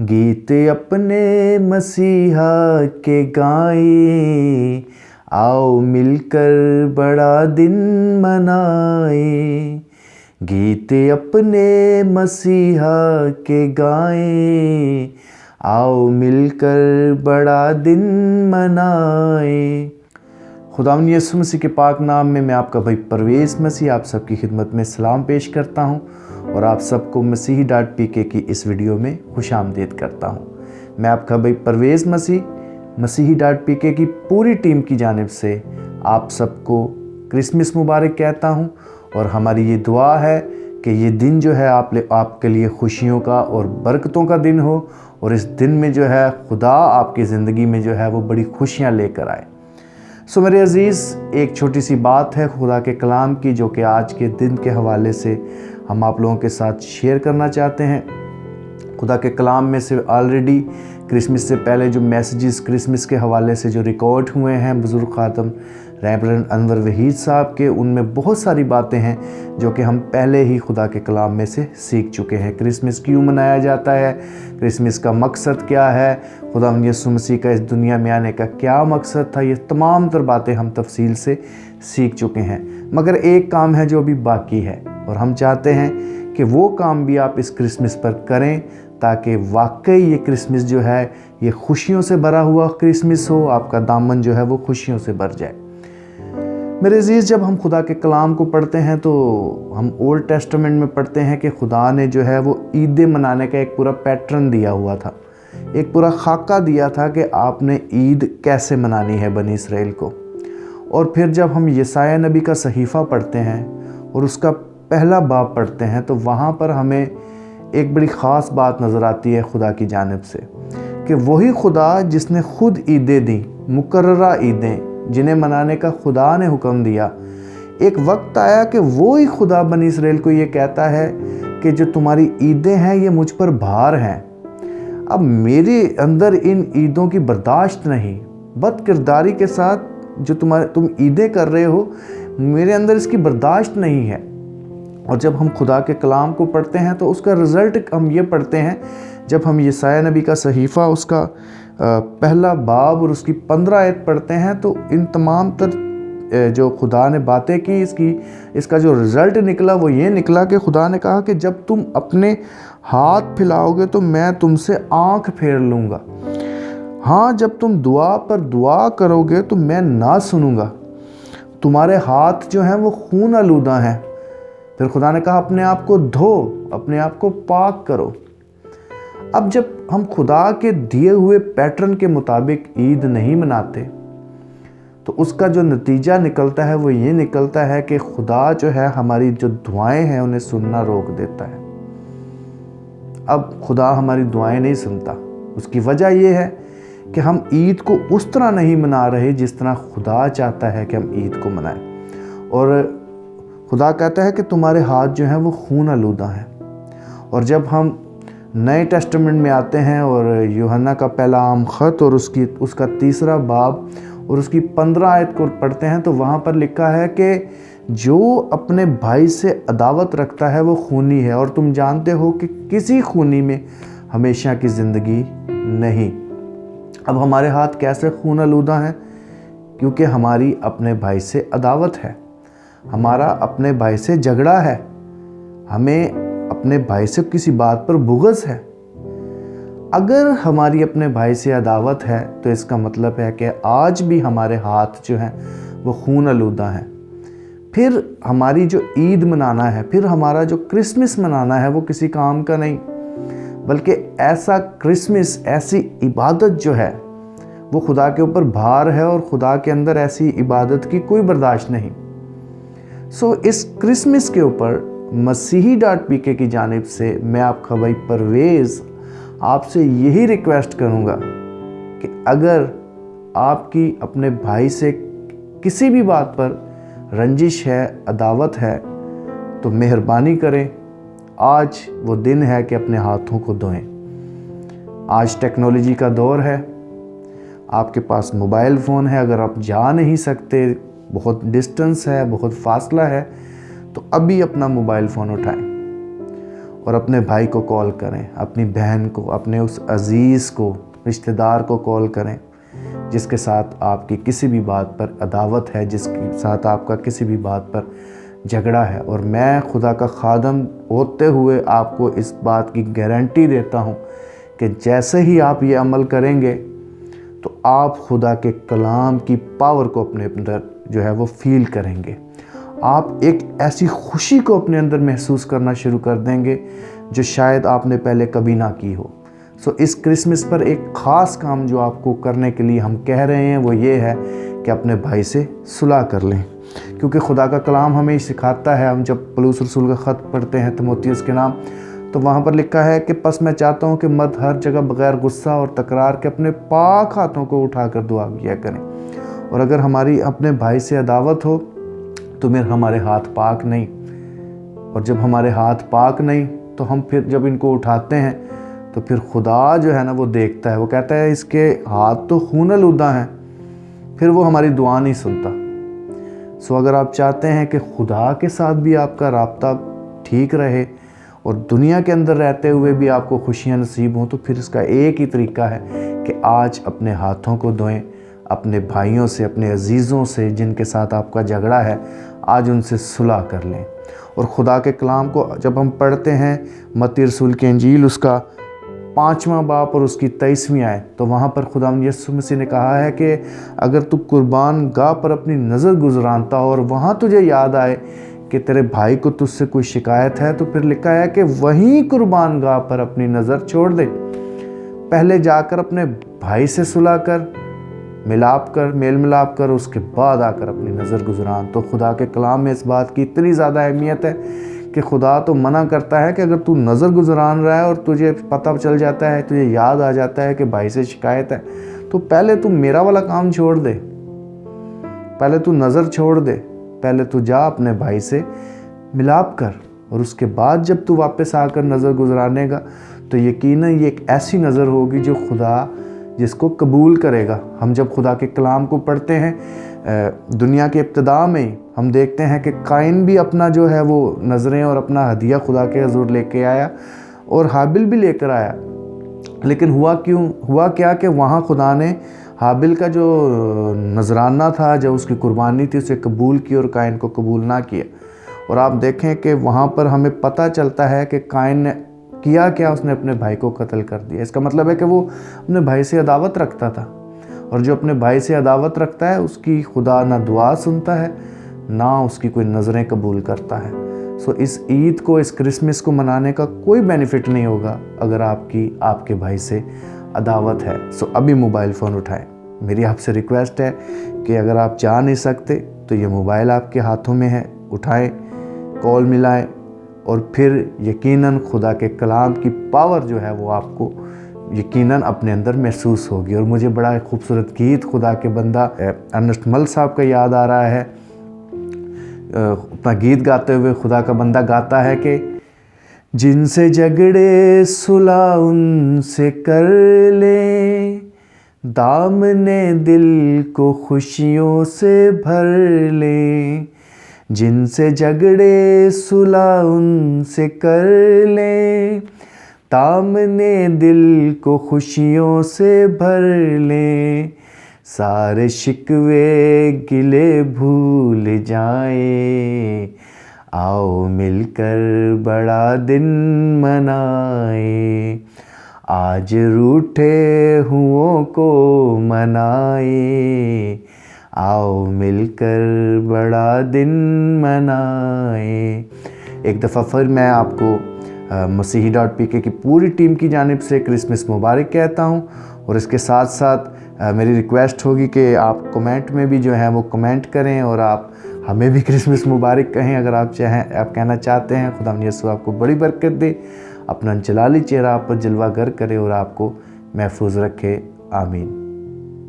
गीत अपने मसीहा के गाएं, आओ मिलकर बड़ा दिन मनाएं। गीत अपने मसीहा के गाएं, आओ मिलकर बड़ा दिन मनाएं। खुदावंद यीशु मसीह के पाक नाम में मैं आपका भाई परवेज़ मसीह आप सबकी खिदमत में सलाम पेश करता हूं और आप सबको मसीही.pk की इस वीडियो में खुशामदीद करता हूं। मैं आपका भाई परवेज़ मसीही.pk की पूरी टीम की जानिब से आप सबको क्रिसमस मुबारक कहता हूं और हमारी ये दुआ है कि ये दिन जो है आपके लिए खुशियों का और बरकतों का दिन हो और इस दिन में जो है खुदा आपकी ज़िंदगी में जो है वो बड़ी खुशियाँ लेकर आए। सो मेरे अज़ीज़, एक छोटी सी बात है खुदा के कलाम की जो कि आज के दिन के हवाले से हम आप लोगों के साथ शेयर करना चाहते हैं। खुदा के कलाम में से ऑलरेडी क्रिसमस से पहले जो मैसेजेस क्रिसमस के हवाले से जो रिकॉर्ड हुए हैं बुज़ुर्ग ख़ातम रेवरेंड अनवर वहीद साहब के, उनमें बहुत सारी बातें हैं जो कि हम पहले ही खुदा के कलाम में से सीख चुके हैं। क्रिसमस क्यों मनाया जाता है, क्रिसमस का मकसद क्या है, खुदावंद यीशु मसीह का इस दुनिया में आने का क्या मकसद था, ये तमाम तर बातें हम तफसील से सीख चुके हैं। मगर एक काम है जो अभी बाकी है और हम चाहते हैं कि वो काम भी आप इस क्रिसमस पर करें ताकि वाकई ये क्रिसमस जो है ये खुशियों से भरा हुआ क्रिसमस हो, आपका दामन जो है वो खुशियों से भर जाए। मेरे अज़ीज़, जब हम खुदा के कलाम को पढ़ते हैं तो हम ओल्ड टेस्टामेंट में पढ़ते हैं कि खुदा ने जो है वो ईदें मनाने का एक पूरा पैटर्न दिया हुआ था, एक पूरा खाका दिया था कि आपने ईद कैसे मनानी है बनी इसराइल को। और फिर जब हम यसाया नबी का सहीफ़ा पढ़ते हैं और उसका पहला बाब पढ़ते हैं तो वहाँ पर हमें एक बड़ी ख़ास बात नज़र आती है खुदा की जानिब से कि वही खुदा जिसने खुद ईदें दी, मुकर्ररा ईदें जिन्हें मनाने का खुदा ने हुक्म दिया, एक वक्त आया कि वो ही खुदा बनी इसराइल को ये कहता है कि जो तुम्हारी ईदें हैं ये मुझ पर भार हैं। अब मेरे अंदर इन ईदों की बर्दाश्त नहीं, बदकिरदारी के साथ जो तुम ईदें कर रहे हो मेरे अंदर इसकी बर्दाश्त नहीं है। और जब हम खुदा के कलाम को पढ़ते हैं तो उसका रिज़ल्ट हम ये पढ़ते हैं, जब हम यसाया नबी का सहीफ़ा उसका पहला बाब और उसकी 15 आयत पढ़ते हैं तो इन तमाम तर जो खुदा ने बातें की इसका जो रिज़ल्ट निकला वो ये निकला कि खुदा ने कहा कि जब तुम अपने हाथ फैलाओगे तो मैं तुमसे आँख फेर लूँगा। हाँ, जब तुम दुआ पर दुआ करोगे तो मैं ना सुनूँगा। तुम्हारे हाथ जो हैं वो खून आलूदा हैं। फिर खुदा ने कहा अपने आप को धो, अपने आप को पाक करो। अब जब हम खुदा के दिए हुए पैटर्न के मुताबिक ईद नहीं मनाते तो उसका जो नतीजा निकलता है वो ये निकलता है कि खुदा जो है हमारी जो दुआएं हैं उन्हें सुनना रोक देता है। अब खुदा हमारी दुआएं नहीं सुनता। उसकी वजह ये है कि हम ईद को उस तरह नहीं मना रहे जिस तरह खुदा चाहता है कि हम ईद को मनाएं। और खुदा कहता है कि तुम्हारे हाथ जो हैं वो खून आलूदा हैं। और जब हम नए टेस्टामेंट में आते हैं और यूहन्ना का पहला आम ख़त और उसका तीसरा बाब और उसकी 15 आयत को पढ़ते हैं तो वहाँ पर लिखा है कि जो अपने भाई से अदावत रखता है वो खूनी है और तुम जानते हो कि किसी खूनी में हमेशा की ज़िंदगी नहीं। अब हमारे हाथ कैसे खून आलूदा हैं? क्योंकि हमारी अपने भाई से अदावत है, हमारा अपने भाई से झगड़ा है, हमें अपने भाई से किसी बात पर बुग़्ज़ है। अगर हमारी अपने भाई से अदावत है तो इसका मतलब है कि आज भी हमारे हाथ जो हैं वो खून आलूदा हैं। फिर हमारी जो ईद मनाना है, फिर हमारा जो क्रिसमस मनाना है वो किसी काम का नहीं, बल्कि ऐसा क्रिसमस, ऐसी इबादत जो है वो खुदा के ऊपर भार है और खुदा के अंदर ऐसी इबादत की कोई बर्दाश्त नहीं। सो इस क्रिसमस के ऊपर मसीही.pk की जानिब से मैं आपका भाई परवेज़ आपसे यही रिक्वेस्ट करूँगा कि अगर आपकी अपने भाई से किसी भी बात पर रंजिश है, अदावत है, तो मेहरबानी करें, आज वो दिन है कि अपने हाथों को धोएं। आज टेक्नोलॉजी का दौर है, आपके पास मोबाइल फ़ोन है, अगर आप जा नहीं सकते, बहुत डिस्टेंस है, बहुत फासला है, तो अभी अपना मोबाइल फ़ोन उठाएं और अपने भाई को कॉल करें, अपनी बहन को, अपने उस अज़ीज़ को, रिश्तेदार को कॉल करें जिसके साथ आपकी किसी भी बात पर अदावत है, जिसके साथ आपका किसी भी बात पर झगड़ा है। और मैं खुदा का खादम होते हुए आपको इस बात की गारंटी देता हूँ कि जैसे ही आप ये अमल करेंगे तो आप खुदा के कलाम की पावर को अपने अंदर जो है वो फील करेंगे। आप एक ऐसी खुशी को अपने अंदर महसूस करना शुरू कर देंगे जो शायद आपने पहले कभी ना की हो। सो इस क्रिसमस पर एक ख़ास काम जो आपको करने के लिए हम कह रहे हैं वो ये है कि अपने भाई से सुलह कर लें, क्योंकि खुदा का कलाम हमें सिखाता है। हम जब पौलुस रसूल का ख़त पढ़ते हैं तीमुथियुस के नाम, तो वहाँ पर लिखा है कि बस मैं चाहता हूँ कि मर्द हर जगह बग़ैर गुस्सा और तकरार के अपने पाक हाथों को उठाकर दुआ किया करें। और अगर हमारी अपने भाई से अदावत हो तो फिर हमारे हाथ पाक नहीं, और जब हमारे हाथ पाक नहीं तो हम फिर जब इनको उठाते हैं तो फिर खुदा जो है ना वो देखता है, वो कहता है इसके हाथ तो खून आलूदा हैं, फिर वो हमारी दुआ नहीं सुनता। सो अगर आप चाहते हैं कि खुदा के साथ भी आपका राब्ता ठीक रहे और दुनिया के अंदर रहते हुए भी आपको खुशियाँ नसीब हों, तो फिर इसका एक ही तरीका है कि आज अपने हाथों को धोएं, अपने भाइयों से, अपने अजीज़ों से जिनके साथ आपका झगड़ा है, आज उनसे सुलह कर लें। और खुदा के कलाम को जब हम पढ़ते हैं, मत्ती रसूल की इंजील उसका 5वां बाब और उसकी 23वीं आयत, तो वहाँ पर खुदा यीशु मसीह ने कहा है कि अगर तू कुर्बान गाह पर अपनी नज़र गुजरानता हो और वहाँ तुझे याद आए कि तेरे भाई को तुझसे कोई शिकायत है, तो फिर लिखा है कि वहीं कुर्बान गाह पर अपनी नज़र छोड़ दे। पहले जाकर अपने भाई से सुलह कर, मेल मिलाप कर, उसके बाद आकर अपनी नज़र गुजरान। तो खुदा के कलाम में इस बात की इतनी ज़्यादा अहमियत है कि खुदा तो मना करता है कि अगर तू नज़र गुजरान रहा है और तुझे पता चल जाता है, तुझे याद आ जाता है कि भाई से शिकायत है, तो पहले तू मेरा वाला काम छोड़ दे, पहले तू नज़र छोड़ दे, पहले तू जा अपने भाई से मिलाप कर, और उसके बाद जब तू वापस आकर नज़र गुजरानेगा तो यकीनन ये एक ऐसी नज़र होगी जो खुदा जिसको कबूल करेगा। हम जब खुदा के कलाम को पढ़ते हैं, दुनिया के इब्तिदा में ही हम देखते हैं कि काइन भी अपना जो है वो नज़रें और अपना हदिया खुदा के हजूर लेके आया, और हाबिल भी लेकर आया। लेकिन हुआ क्या कि वहाँ खुदा ने हाबिल का जो नजराना था, जो उसकी कुर्बानी थी, उसे कबूल की और काइन को कबूल ना किया। और आप देखें कि वहाँ पर हमें पता चलता है कि काइन ने किया क्या, उसने अपने भाई को कत्ल कर दिया। इसका मतलब है कि वो अपने भाई से अदावत रखता था, और जो अपने भाई से अदावत रखता है उसकी खुदा ना दुआ सुनता है, ना उसकी कोई नज़रें कबूल करता है। सो इस ईद को, इस क्रिसमस को मनाने का कोई बेनिफिट नहीं होगा अगर आपके भाई से अदावत है। सो अभी मोबाइल फ़ोन उठाएं। मेरी आपसे रिक्वेस्ट है कि अगर आप जा नहीं सकते तो ये मोबाइल आपके हाथों में है, उठाएं, कॉल मिलाएं, और फिर यकीनन खुदा के कलाम की पावर जो है वो आपको यकीनन अपने अंदर महसूस होगी। और मुझे बड़ा खूबसूरत गीत खुदा के बंदा अर्नेस्ट मल साहब का याद आ रहा है। अपना गीत गाते हुए खुदा का बंदा गाता है कि जिनसे झगड़े सुलह उनसे कर ले, दामने दिल को खुशियों से भर ले। जिनसे झगड़े सुलह उनसे कर ले, दामने दिल को खुशियों से भर ले। सारे शिकवे गिले भूल जाए, आओ मिलकर बड़ा दिन मनाए। आज रूठे हुओं को मनाए, आओ मिलकर बड़ा दिन मनाए। एक दफ़ा फिर मैं आपको मसीही.pk की पूरी टीम की जानिब से क्रिसमस मुबारक कहता हूँ। और इसके साथ साथ मेरी रिक्वेस्ट होगी कि आप कमेंट में भी जो है वो कमेंट करें, और आप हमें भी क्रिसमस मुबारक कहें अगर आप कहना चाहते हैं। खुदा यीशु आपको बड़ी बरकत दे, अपना जलाली चेहरा आप पर जलवा गर करे और आपको महफूज रखे। आमीन।